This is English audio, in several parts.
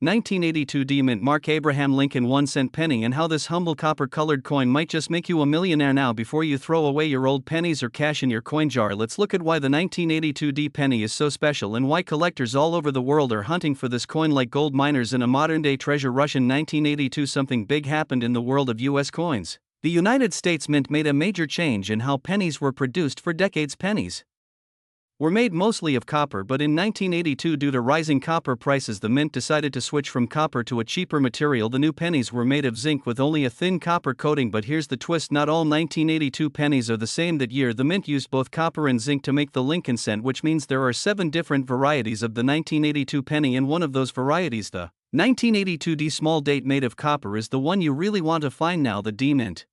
1982 D Mint Mark Abraham Lincoln 1-cent penny, and how this humble copper-colored coin might just make you a millionaire. Now, before you throw away your old pennies or cash in your coin jar, let's look at why the 1982 D penny is so special and why collectors all over the world are hunting for this coin like gold miners in a modern-day treasure rush. In 1982, something big happened in the world of US coins. The United States Mint made a major change in how pennies were produced. For decades, pennies were made mostly of copper, but in 1982, due to rising copper prices, the mint decided to switch from copper to a cheaper material. The new pennies were made of zinc with only a thin copper coating, but here's the twist: not all 1982 pennies are the same. That year, the mint used both copper and zinc to make the Lincoln cent, which means there are 7 different varieties of the 1982 penny, and one of those varieties, the 1982 D small date made of copper, is the one you really want to find now. The D Mint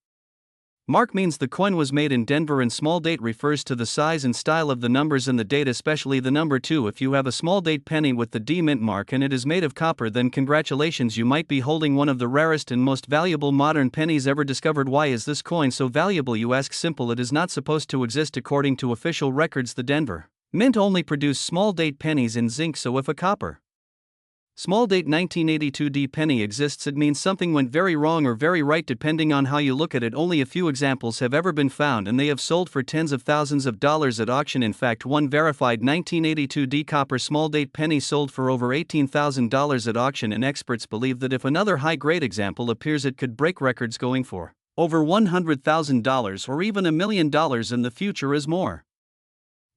Mark means the coin was made in Denver, and small date refers to the size and style of the numbers in the date, especially the number 2. If you have a small date penny with the D Mint Mark and it is made of copper, then congratulations, you might be holding one of the rarest and most valuable modern pennies ever discovered. Why is this coin so valuable, you ask? Simple, it is not supposed to exist according to official records. The Denver Mint only produced small date pennies in zinc, so if a copper small date 1982 D penny exists, it means something went very wrong or very right, depending on how you look at it. Only a few examples have ever been found, and they have sold for tens of thousands of dollars at auction. In fact, one verified 1982 D copper small date penny sold for over $18,000 at auction, and experts believe that if another high-grade example appears, it could break records, going for over $100,000 or even $1 million in the future. As more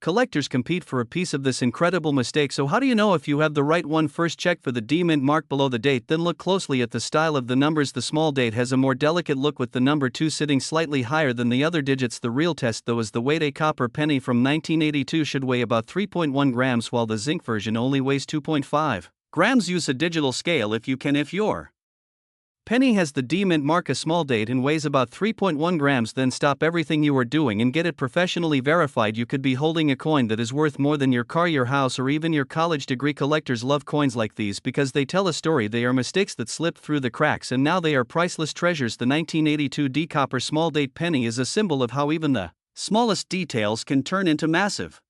collectors compete for a piece of this incredible mistake. So how do you know if you have the right one? First, check for the D Mint Mark below the date, then look closely at the style of the numbers. The small date has a more delicate look, with the number 2 sitting slightly higher than the other digits. The real test, though, is the weight. A copper penny from 1982 should weigh about 3.1 grams, while the zinc version only weighs 2.5 grams. Use a digital scale if you can. If your penny has the D Mint Mark, a small date, and weighs about 3.1 grams, then stop everything you are doing and get it professionally verified. You could be holding a coin that is worth more than your car, your house, or even your college degree. Collectors love coins like these because they tell a story. They are mistakes that slipped through the cracks, and now they are priceless treasures. The 1982 D copper small date penny is a symbol of how even the smallest details can turn into massive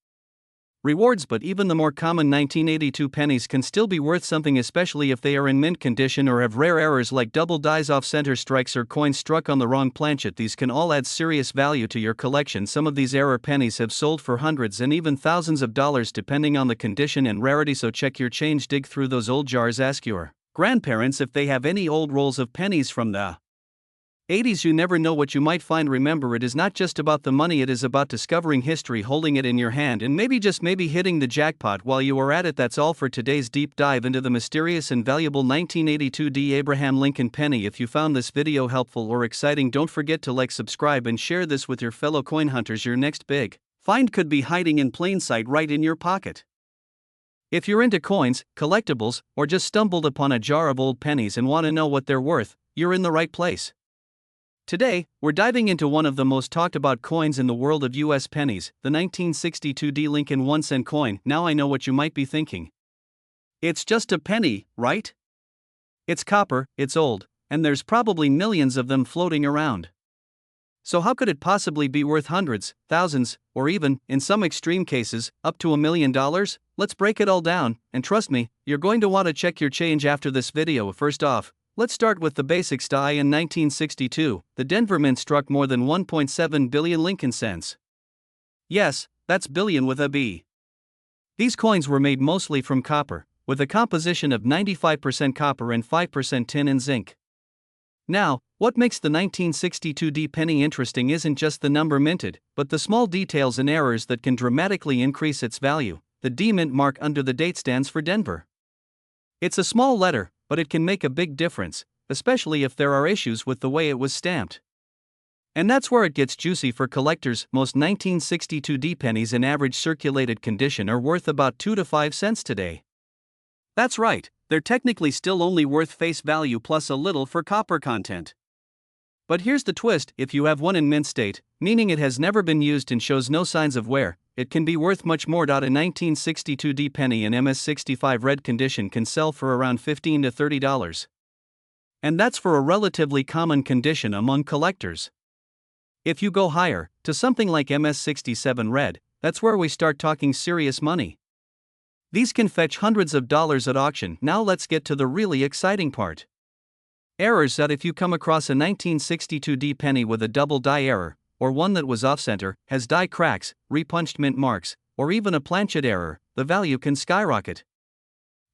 rewards. But even the more common 1982 pennies can still be worth something, especially if they are in mint condition or have rare errors like double dies, off-center strikes, or coins struck on the wrong planchet. These can all add serious value to your collection. Some of these error pennies have sold for hundreds and even thousands of dollars, depending on the condition and rarity. So check your change, dig through those old jars, ask your grandparents if they have any old rolls of pennies from the 80s. You never know what you might find. Remember, it is not just about the money, it is about discovering history, holding it in your hand, and maybe, just maybe, hitting the jackpot while you are at it. That's all for today's deep dive into the mysterious and valuable 1982 D Abraham Lincoln penny. If you found this video helpful or exciting, don't forget to like, subscribe, and share this with your fellow coin hunters. Your next big find could be hiding in plain sight right in your pocket. If you're into coins, collectibles, or just stumbled upon a jar of old pennies and want to know what they're worth, you're in the right place. Today, we're diving into one of the most talked about coins in the world of US pennies, the 1962 D Lincoln 1-cent coin. Now, I know what you might be thinking. It's just a penny, right? It's copper, it's old, and there's probably millions of them floating around. So how could it possibly be worth hundreds, thousands, or even, in some extreme cases, up to $1 million? Let's break it all down, and trust me, you're going to want to check your change after this video. First off, let's start with the basics. In 1962, the Denver Mint struck more than 1.7 billion Lincoln cents. Yes, that's billion with a B. These coins were made mostly from copper, with a composition of 95% copper and 5% tin and zinc. Now, what makes the 1962 D penny interesting isn't just the number minted, but the small details and errors that can dramatically increase its value. The D Mint Mark under the date stands for Denver. It's a small letter, but it can make a big difference, especially if there are issues with the way it was stamped. And that's where it gets juicy for collectors. Most 1962 D pennies in average circulated condition are worth about 2 to 5 cents today. That's right, they're technically still only worth face value plus a little for copper content. But here's the twist: if you have one in mint state, meaning it has never been used and shows no signs of wear, it can be worth much more. A 1962 D penny in MS65 red condition can sell for around $15 to $30. And that's for a relatively common condition among collectors. If you go higher, to something like MS67 red, that's where we start talking serious money. These can fetch hundreds of dollars at auction. Now let's get to the really exciting part. Errors. That if you come across a 1962 D penny with a double die error, or one that was off-center, has die cracks, repunched mint marks, or even a planchet error, the value can skyrocket.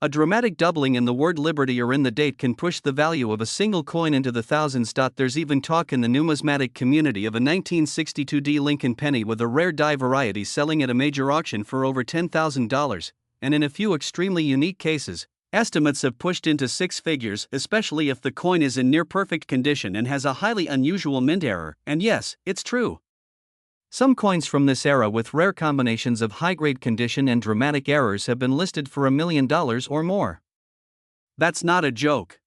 A dramatic doubling in the word liberty or in the date can push the value of a single coin into the thousands. There's even talk in the numismatic community of a 1962 D Lincoln penny with a rare die variety selling at a major auction for over $10,000, and in a few extremely unique cases, estimates have pushed into six figures, especially if the coin is in near-perfect condition and has a highly unusual mint error. And yes, it's true. Some coins from this era with rare combinations of high-grade condition and dramatic errors have been listed for $1 million or more. That's not a joke.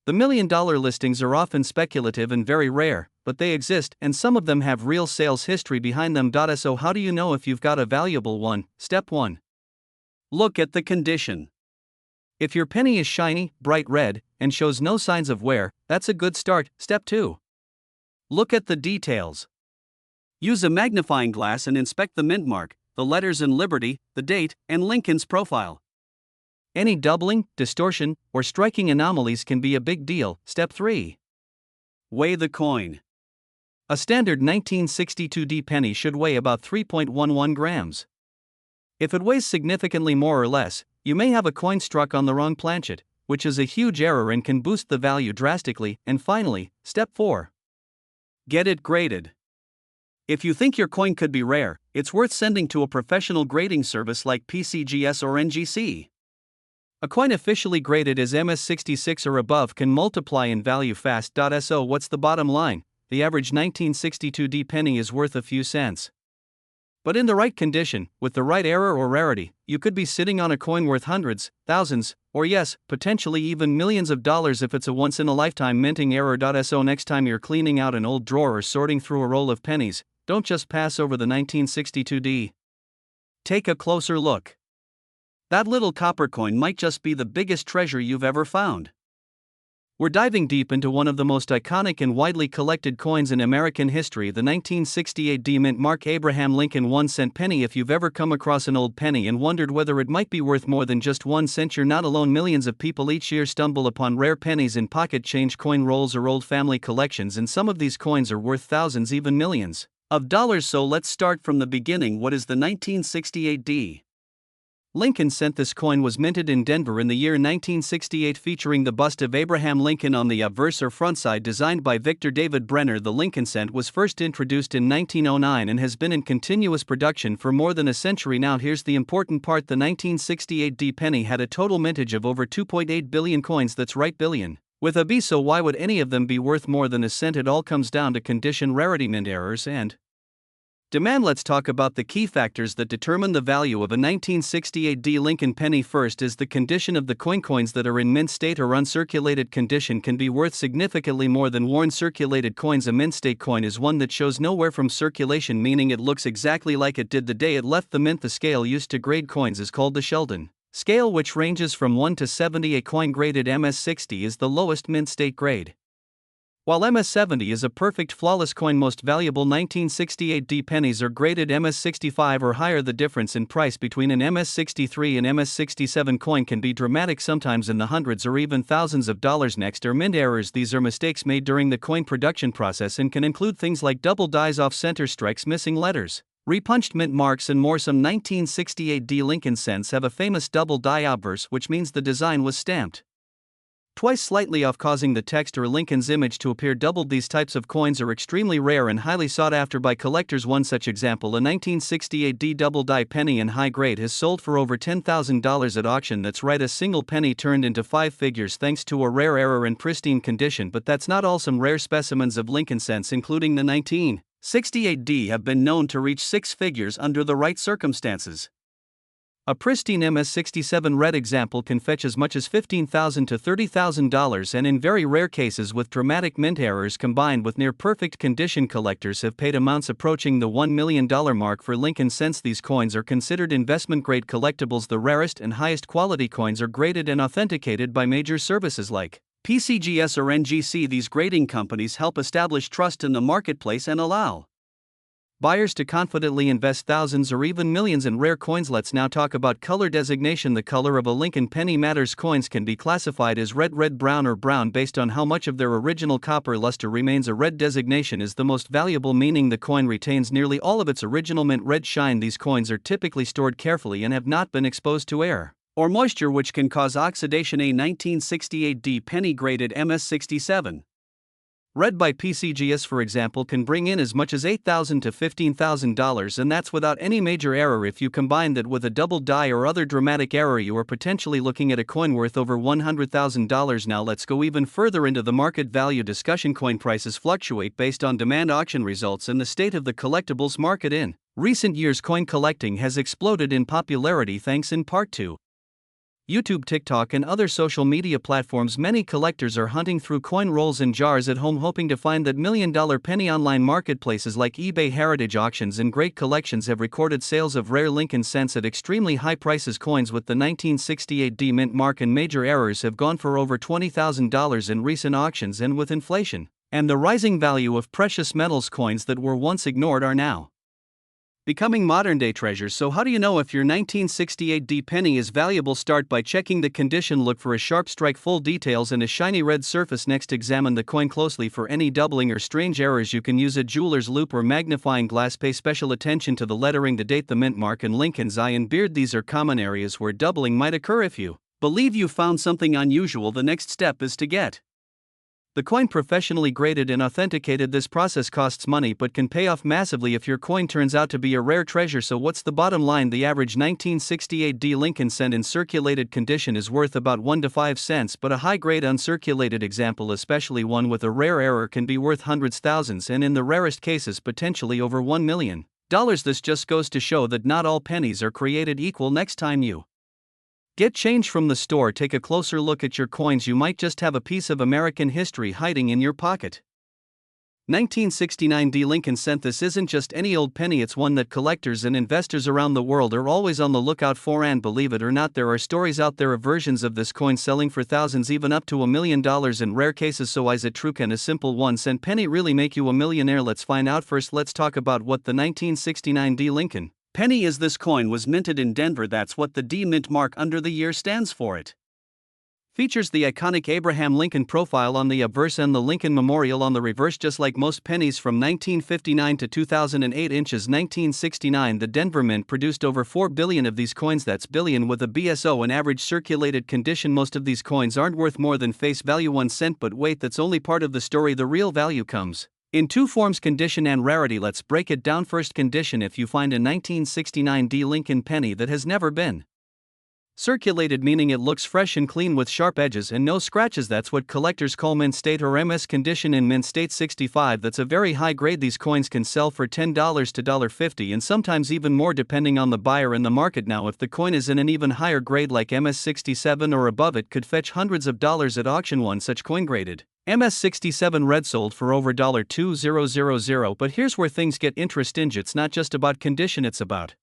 The $1 million listings are often speculative and very rare, but they exist, and some of them have real sales history behind them. So how do you know if you've got a valuable one? Step 1. Look at the condition. If your penny is shiny, bright red, and shows no signs of wear, that's a good start. Step 2. Look at the details. Use a magnifying glass and inspect the mint mark, the letters in Liberty, the date, and Lincoln's profile. Any doubling, distortion, or striking anomalies can be a big deal. Step 3. Weigh the coin. A standard 1962 D penny should weigh about 3.11 grams. If it weighs significantly more or less, you may have a coin struck on the wrong planchet, which is a huge error and can boost the value drastically. And finally, step 4. Get it graded. If you think your coin could be rare, it's worth sending to a professional grading service like PCGS or NGC. A coin officially graded as MS66 or above can multiply in value fast. So what's the bottom line? The average 1962 D penny is worth a few cents. But in the right condition, with the right error or rarity, you could be sitting on a coin worth hundreds, thousands, or yes, potentially even millions of dollars if it's a once-in-a-lifetime minting error. So next time you're cleaning out an old drawer or sorting through a roll of pennies, don't just pass over the 1962 D. Take a closer look. That little copper coin might just be the biggest treasure you've ever found. We're diving deep into one of the most iconic and widely collected coins in American history, the 1968 D mint mark Abraham Lincoln 1-cent penny. If you've ever come across an old penny and wondered whether it might be worth more than just 1 cent, you're not alone. Millions of people each year stumble upon rare pennies in pocket change, coin rolls, or old family collections, and some of these coins are worth thousands, even millions of dollars. So let's start from the beginning. What is the 1968 D? Lincoln cent. This coin was minted in Denver in the year 1968, featuring the bust of Abraham Lincoln on the obverse or front side, designed by Victor David Brenner. The Lincoln cent was first introduced in 1909 and has been in continuous production for more than a century now. Here's the important part: the 1968 D penny had a total mintage of over 2.8 billion coins. That's right, billion, with a B. So why would any of them be worth more than a cent? It all comes down to condition, rarity, mint errors, and demand. Let's talk about the key factors that determine the value of a 1968 D Lincoln penny. First is the condition of the coin. Coins that are in mint state or uncirculated condition can be worth significantly more than worn circulated coins. A mint state coin is one that shows no wear from circulation, meaning it looks exactly like it did the day it left the mint. The scale used to grade coins is called the Sheldon scale, which ranges from 1 to 70. A coin graded MS60 is the lowest mint state grade, while MS70 is a perfect flawless coin. Most valuable 1968 D pennies are graded MS65 or higher. The difference in price between an MS63 and MS67 coin can be dramatic, sometimes in the hundreds or even thousands of dollars. Next are mint errors. These are mistakes made during the coin production process and can include things like double dies, off-center strikes, missing letters, repunched mint marks, and more. Some 1968 D Lincoln cents have a famous double die obverse, which means the design was stamped twice slightly off, causing the text or Lincoln's image to appear doubled. These types of coins are extremely rare and highly sought after by collectors. One such example, a 1968 D double die penny in high grade, has sold for over $10,000 at auction. That's right, a single penny turned into 5 figures thanks to a rare error in pristine condition. But that's not all. Some rare specimens of Lincoln cents, including the 1968 D, have been known to reach 6 figures under the right circumstances. A pristine MS67 red example can fetch as much as $15,000 to $30,000, and in very rare cases with dramatic mint errors combined with near-perfect condition, collectors have paid amounts approaching the $1 million mark for Lincoln cents. These coins are considered investment-grade collectibles. The rarest and highest quality coins are graded and authenticated by major services like PCGS or NGC. These grading companies help establish trust in the marketplace and allow buyers to confidently invest thousands or even millions in rare coins. Let's now talk about color designation. The color of a Lincoln penny matters. Coins can be classified as red, brown, or brown based on how much of their original copper luster remains. A red designation is the most valuable, meaning the coin retains nearly all of its original mint red shine. These coins are typically stored carefully and have not been exposed to air or moisture, which can cause oxidation. A 1968 D penny graded MS67. Read by PCGS, for example, can bring in as much as $8,000 to $15,000, and that's without any major error. If you combine that with a double die or other dramatic error, you are potentially looking at a coin worth over $100,000. Now let's go even further into the market value discussion. Coin prices fluctuate based on demand, auction results, and the state of the collectibles market. In recent years, coin collecting has exploded in popularity thanks in part to YouTube, TikTok, and other social media platforms. Many collectors are hunting through coin rolls and jars at home, hoping to find that million-dollar penny. Online marketplaces like eBay, heritage auctions, and great collections have recorded sales of rare Lincoln cents at extremely high prices. Coins with the 1968 D mint mark and major errors have gone for over $20,000 in recent auctions, and with inflation and the rising value of precious metals, coins that were once ignored are now becoming modern-day treasures. So how do you know if your 1968 D penny is valuable? Start by checking the condition. Look for a sharp strike, full details, and a shiny red surface. Next, examine the coin closely for any doubling or strange errors. You can use a jeweler's loupe or magnifying glass. Pay special attention to the lettering, the date, the mint mark, and Lincoln's eye and beard. These are common areas where doubling might occur. If you believe you found something unusual, the next step is to get the coin professionally graded and authenticated. This process costs money but can pay off massively if your coin turns out to be a rare treasure. So what's the bottom line? The average 1968 D Lincoln cent in circulated condition is worth about 1 to 5 cents, but a high-grade uncirculated example, especially one with a rare error, can be worth hundreds, thousands, and in the rarest cases potentially over $1 million. This just goes to show that not all pennies are created equal. Next time you get change from the store, take a closer look at your coins. You might just have a piece of American history hiding in your pocket. 1969 D Lincoln cent. This isn't just any old penny, it's one that collectors and investors around the world are always on the lookout for. And believe it or not, there are stories out there of versions of this coin selling for thousands, even up to $1 million in rare cases. So is it true? Can a simple 1-cent penny really make you a millionaire? Let's find out. First, let's talk about what the 1969 D Lincoln penny is. This coin was minted in Denver. That's what the D mint mark under the year stands for. It features the iconic Abraham Lincoln profile on the obverse and the Lincoln Memorial on the reverse. Just like most pennies from 1959 to 2008 inches 1969, the Denver Mint produced over 4 billion of these coins. That's billion with a BSO. In average circulated condition, most of these coins aren't worth more than face value 1 cent, but wait, that's only part of the story. The real value comes in two forms: condition and rarity. Let's break it down. First, condition. If you find a 1969 D Lincoln penny that has never been circulated, meaning it looks fresh and clean with sharp edges and no scratches, that's what collectors call mint state or MS condition. In mint state 65, that's a very high grade. These coins can sell for $10 to $1.50 and sometimes even more depending on the buyer and the market. Now, if the coin is in an even higher grade like MS 67 or above, it could fetch hundreds of dollars at auction. One such coin, graded MS 67 red, sold for over $2,000. But here's where things get interesting. It's not just about condition, it's about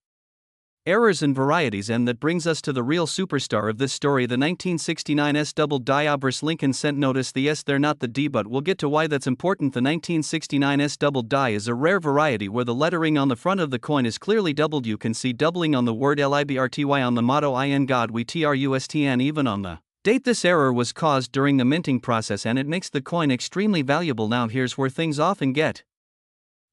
errors and varieties, and that brings us to the real superstar of this story, the 1969 S double die obverse Lincoln cent. Notice the S there, not the D, but we'll get to why that's important. The 1969 S double die is a rare variety where the lettering on the front of the coin is clearly doubled. You can see doubling on the word LIBRTY, on the motto in God we trust, and even on the date. This error was caused during the minting process, and it makes the coin extremely valuable. Now here's where things often get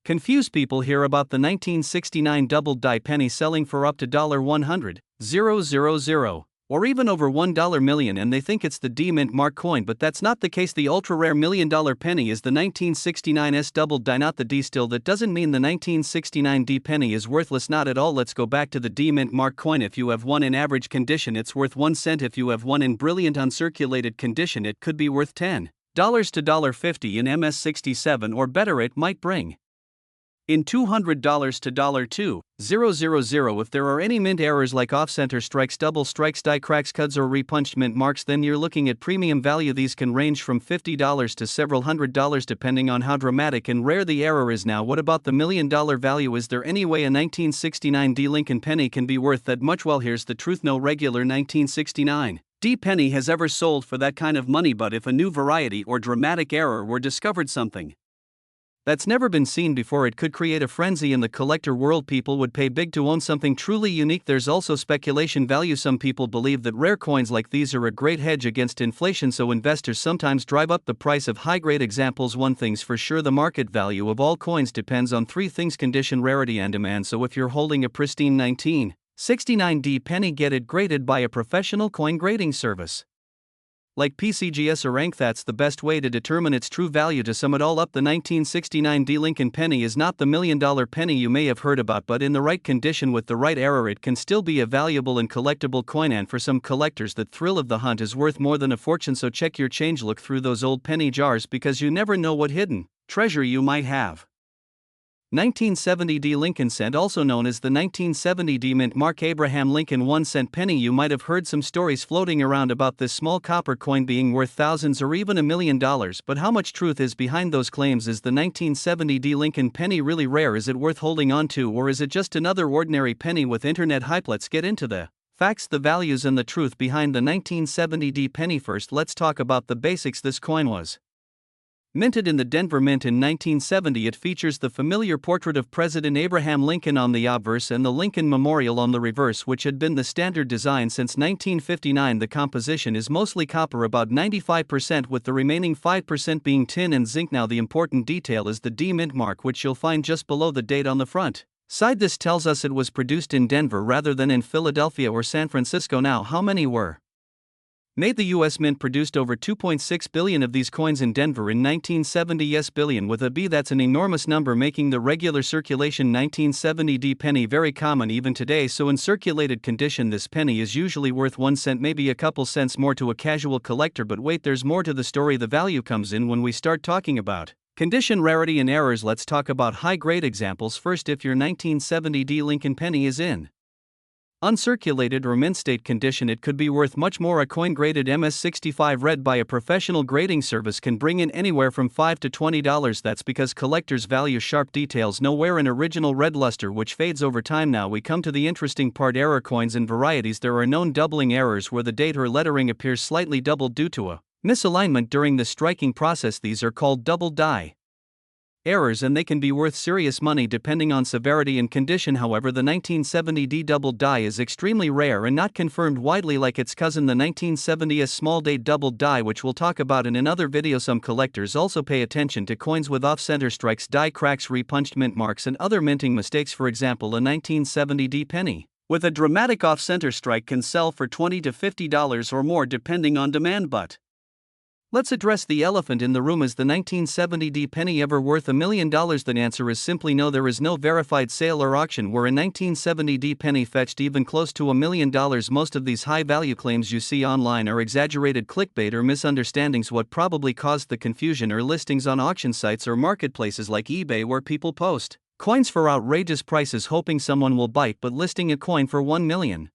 confused. People hear about the 1969 double die penny selling for up to $100,000 or even over $1 million, and they think it's the D mint mark coin, but that's not the case. The ultra rare $1 million penny is the 1969 S double die, not the D. Still, that doesn't mean the 1969 D penny is worthless, not at all. Let's go back to the D mint mark coin. If you have one in average condition, it's worth 1 cent. If you have one in brilliant uncirculated condition, it could be worth $10 to $1.50 in MS 67, or better, it might bring in $200 to $2,000. If there are any mint errors like off-center strikes, double strikes, die cracks, cuts, or repunched mint marks, then you're looking at premium value. These can range from $50 to several $100s depending on how dramatic and rare the error is. Now, what about the $1 million value? Is there any way a 1969 D Lincoln penny can be worth that much? Well, here's the truth: no regular 1969 D penny has ever sold for that kind of money. But if a new variety or dramatic error were discovered, something That's never been seen before. It could create a frenzy in the collector world. People would pay big to own something truly unique. There's also speculation value. Some people believe that rare coins like these are a great hedge against inflation, so investors sometimes drive up the price of high-grade examples. One thing's for sure, the market value of all coins depends on three things: condition, rarity, and demand. So if you're holding a pristine 1969D penny, get it graded by a professional coin grading service like PCGS or Rank. That's the best way to determine its true value. To sum it all up, the 1969D Lincoln penny is not the $1,000,000 penny you may have heard about, but in the right condition with the right error, it can still be a valuable and collectible coin. And for some collectors, the thrill of the hunt is worth more than a fortune. So check your change, look through those old penny jars, because you never know what hidden treasure you might have. 1970D Lincoln cent, also known as the 1970D Mint Mark Abraham Lincoln 1-cent penny. You might have heard some stories floating around about this small copper coin being worth thousands or even $1 million, but how much truth is behind those claims? Is the 1970D Lincoln penny really rare? Is it worth holding on to, or is it just another ordinary penny with internet hype? Let's get into the facts, the values, and the truth behind the 1970D penny. First, let's talk about the basics. This coin was minted in the Denver Mint in 1970. It features the familiar portrait of President Abraham Lincoln on the obverse and the Lincoln Memorial on the reverse, which had been the standard design since 1959. The composition is mostly copper, about 95%, with the remaining 5% being tin and zinc. Now, the important detail is the D Mint mark, which you'll find just below the date on the front side. This tells us it was produced in Denver rather than in Philadelphia or San Francisco. Now, how many were made? The U.S. Mint produced over 2.6 billion of these coins in Denver in 1970. Yes, billion with a B. That's an enormous number, making the regular circulation 1970D penny very common even today. So in circulated condition, this penny is usually worth 1 cent, maybe a couple cents more to a casual collector. But wait, there's more to the story. The value comes in when we start talking about condition, rarity, and errors. Let's talk about high-grade examples first. If your 1970D Lincoln penny is in uncirculated or mint state condition, it could be worth much more. A coin graded MS-65 read by a professional grading service can bring in anywhere from $5 to $20. That's because collectors value sharp details. Nowhere an original red luster which fades over time. Now we come to the interesting part: error coins and varieties. There are known doubling errors where the date or lettering appears slightly doubled due to a misalignment during the striking process. These are called double die errors, and they can be worth serious money depending on severity and condition. However, the 1970D double die is extremely rare and not confirmed widely like its cousin, the 1970S small date double die, which we'll talk about in another video. Some collectors also pay attention to coins with off-center strikes, die cracks, repunched mint marks, and other minting mistakes. For example, a 1970D penny with a dramatic off-center strike can sell for $20 to $50 or more depending on demand. But let's address the elephant in the room. Is the 1970D penny ever worth $1 million? The answer is simply no. There is no verified sale or auction where a 1970D penny fetched even close to $1 million. Most of these high-value claims you see online are exaggerated clickbait or misunderstandings. What probably caused the confusion are listings on auction sites or marketplaces like eBay, where people post coins for outrageous prices hoping someone will bite, but listing a coin for $1 million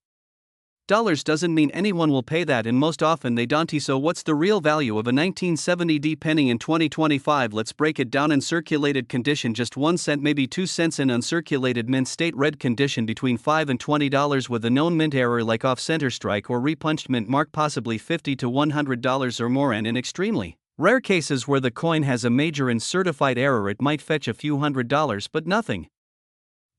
doesn't mean anyone will pay that, and most often they don't. So what's the real value of a 1970D penny in 2025? Let's break it down. In circulated condition, just 1 cent, maybe 2 cents. In uncirculated mint state red condition, between $5 and $20 with a known mint error like off-center strike or repunched mint mark, possibly $50 to $100 or more. And in extremely rare cases where the coin has a major and certified error, it might fetch a few $100s, but nothing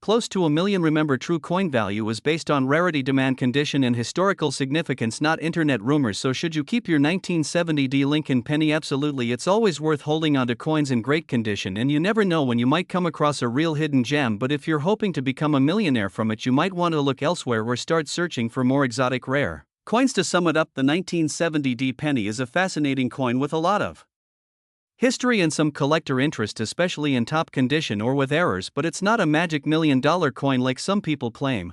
close to $1 million. Remember, true coin value is based on rarity, demand, condition, and historical significance, not internet rumors. So should you keep your 1970D Lincoln penny? Absolutely. It's always worth holding onto coins in great condition, and you never know when you might come across a real hidden gem. But if you're hoping to become a millionaire from it, you might want to look elsewhere or start searching for more exotic rare coins. To sum it up, the 1970D penny is a fascinating coin with a lot of history and some collector interest, especially in top condition or with errors, but it's not a magic $1 million coin like some people claim.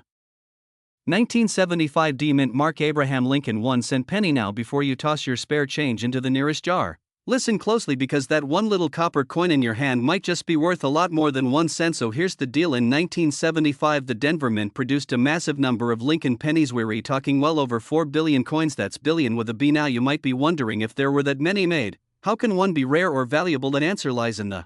1975D Mint Mark Abraham Lincoln 1-cent penny. Now, before you toss your spare change into the nearest jar, listen closely, because that one little copper coin in your hand might just be worth a lot more than 1 cent. So here's the deal. In 1975, the Denver Mint produced a massive number of Lincoln pennies. We're talking well over 4 billion coins. That's billion with a B. Now you might be wondering, if there were that many made, how can one be rare or valuable? An answer lies in the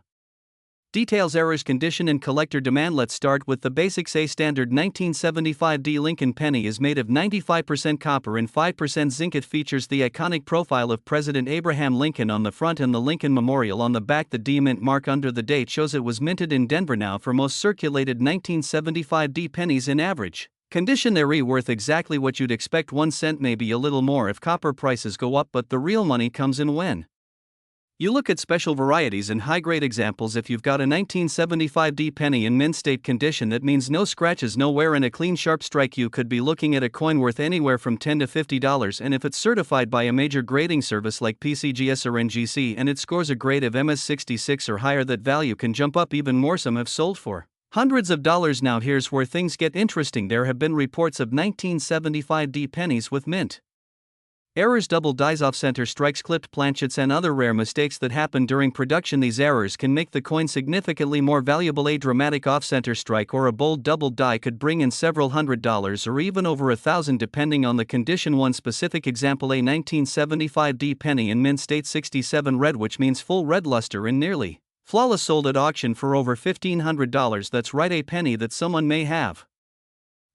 Details, errors, condition, and collector demand. Let's start with the basics. A standard 1975D Lincoln penny is made of 95% copper and 5% zinc. It features the iconic profile of President Abraham Lincoln on the front and the Lincoln Memorial on the back. The D mint mark under the date shows it was minted in Denver. Now for most circulated 1975D pennies in average condition, they're worth exactly what you'd expect, 1 cent, maybe a little more if copper prices go up, but the real money comes in when you look at special varieties and high-grade examples. If you've got a 1975D penny in mint state condition, that means no scratches, no wear, and a clean sharp strike, you could be looking at a coin worth anywhere from $10 to $50. And if it's certified by a major grading service like PCGS or NGC and it scores a grade of MS66 or higher, that value can jump up even more. Some have sold for hundreds of dollars. Now here's where things get interesting. There have been reports of 1975D pennies with mint errors, double dies, off-center strikes, clipped planchets, and other rare mistakes that happen during production. These errors can make the coin significantly more valuable. A dramatic off-center strike or a bold double die could bring in several $100 or even over $1,000 depending on the condition. One specific example, a 1975D penny in mint state 67 red, which means full red luster and nearly flawless, sold at auction for over $1,500. That's right, a penny that someone may have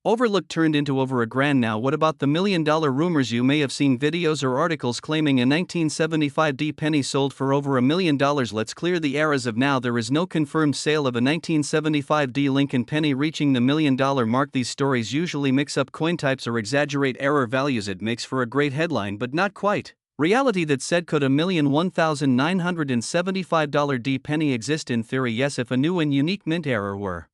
overlooked turned into over $1,000. Now what about the $1 million rumors? You may have seen videos or articles claiming a 1975D penny sold for over $1 million. Let's clear the air. As of now, there is no confirmed sale of a 1975D Lincoln penny reaching the $1 million mark. These stories usually mix up coin types or exaggerate error values. It makes for a great headline, but not quite reality. That said, could a $1,001,975 D penny exist? In theory, yes, if a new and unique mint error were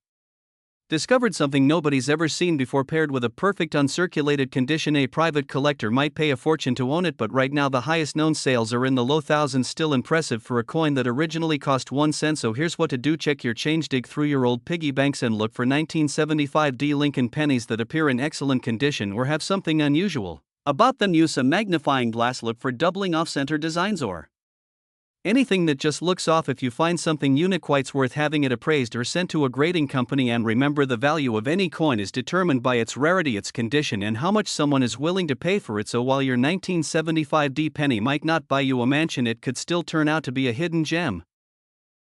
discovered, something nobody's ever seen before, paired with a perfect uncirculated condition. A private collector might pay a fortune to own it, but right now the highest known sales are in the low thousands. Still impressive for a coin that originally cost 1 cent. So here's what to do: check your change, dig through your old piggy banks, and look for 1975D Lincoln pennies that appear in excellent condition or have something unusual about them. Use a magnifying glass, look for doubling off-center designs or anything that just looks off. If you find something unique, it's worth having it appraised or sent to a grading company. And remember, the value of any coin is determined by its rarity, its condition, and how much someone is willing to pay for it. So while your 1975D penny might not buy you a mansion, it could still turn out to be a hidden gem.